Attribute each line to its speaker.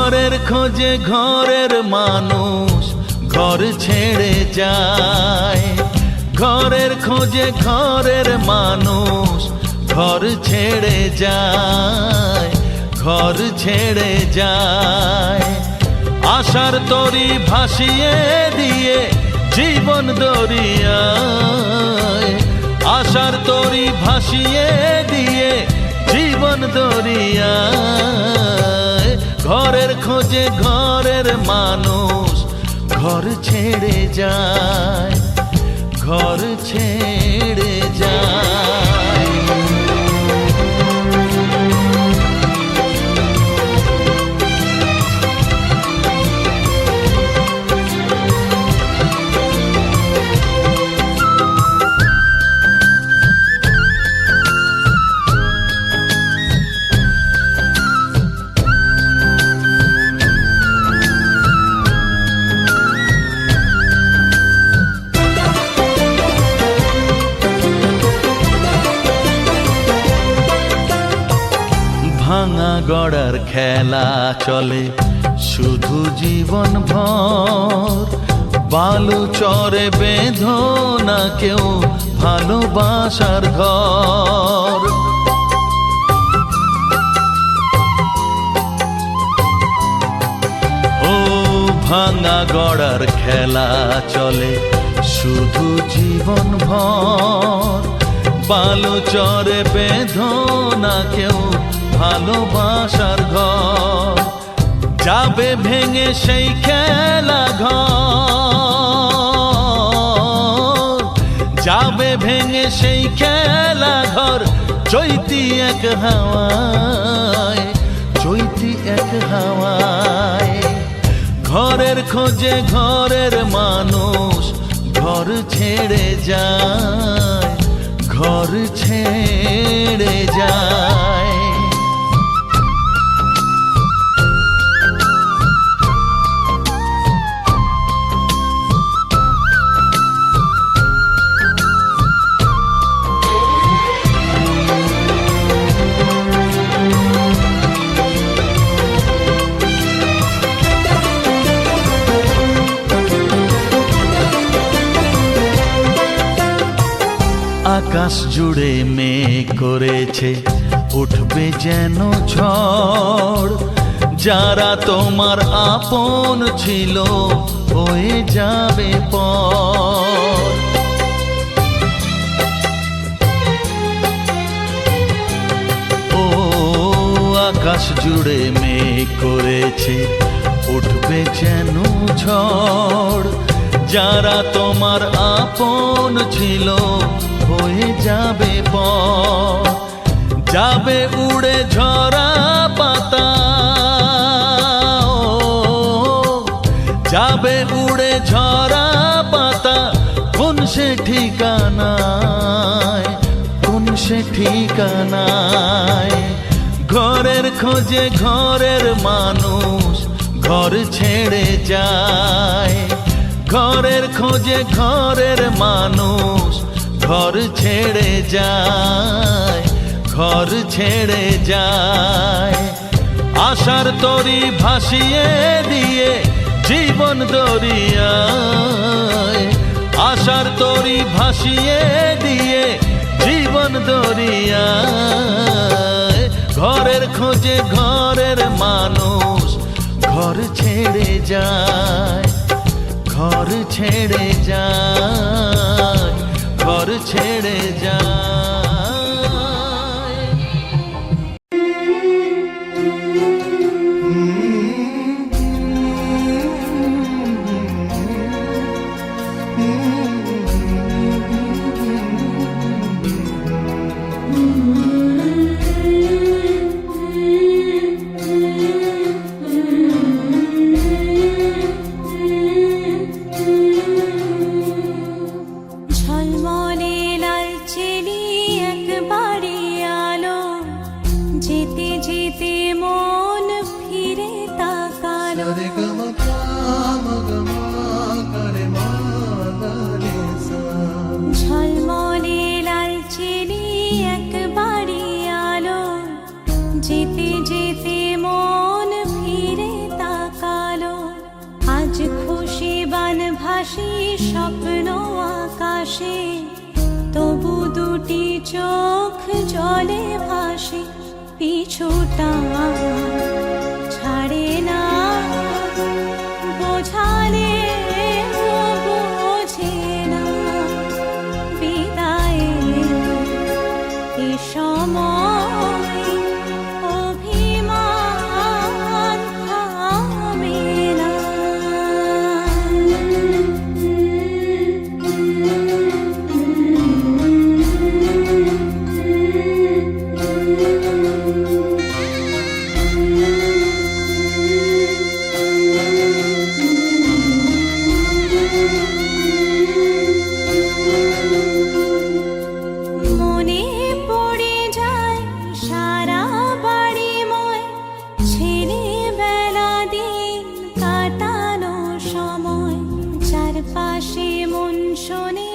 Speaker 1: ঘরের খোঁজে ঘরের মানুষ ঘর ছেড়ে যায়, ঘরের খোঁজে ঘরের মানুষ ঘর ছেড়ে যায়, ঘর ছেড়ে যায়। আশার তরি ভাসিয়ে দিয়ে জীবন দরিয়ায়, আশার তরি ভাসিয়ে দিয়ে জীবন দরিয়ায়। ঘরের খোঁজে ঘরের মানুষ ঘর ছেড়ে যায়, ঘর ছেড়ে যায়। ভাঙা গড়ার খেলা চলে শুধু জীবন ভর, বালু চরে বেঁধো না কেউ ভালোবাসার ঘর। ও ভাঙা গড়ার খেলা চলে শুধু জীবন ভর, বালু চরে বেঁধো না কেউ ভালোবাসার ঘর। যাবে ভেঙে সেই খেলা ঘর, যাবে ভেঙে সেই খেলা ঘর। চৈতি এক হাওয়ায়, চৈতি এক হাওয়ায়। ঘরের খোঁজে ঘরের মানুষ ঘর ছেড়ে যায়, ঘর ছেড়ে যায়। আকাশ জুড়ে মেঘ করেছে উঠবে যেন ঝড়, যারা তোমার আপন ছিল হয়ে যাবে পর। ও আকাশ জুড়ে মেঘ করেছে উঠবে যেন ঝড়, যারা তোমার আপন ছিল হয়ে যাবে পর। যাবে উড়ে ঝরা পাতা, যাবে উড়ে ঝরা পাতা। কোন সে ঠিকানায়, কোন সে ঠিকানায়। ঘরের খোঁজে ঘরের মানুষ ঘর ছেড়ে যায়, ঘরের খোঁজে ঘরের মানুষ ঘর ছেড়ে যায়, ঘর ছেড়ে যায়। আশার তরি ভাসিয়ে দিয়ে জীবন দরিয়ায়, আশার তরি ভাসিয়ে দিয়ে জীবন দরিয়ায়। ঘরের খোঁজে ঘরের মানুষ ঘর ছেড়ে যায়, ঘর ছেড়ে যায়, ঘর ছেড়ে যায়।
Speaker 2: যেতে যেতে মন ফিরে চোখ জলে ভাসে পিছুটা ছাড়ে না বোঝালে বোঝে না বিদায়ের এ সময় অভিমান থামে না। মনে পড়ে যায় সারা বাড়িময় ছেলেবেলা দিন কাটানো সময় চারপাশে মন শোনে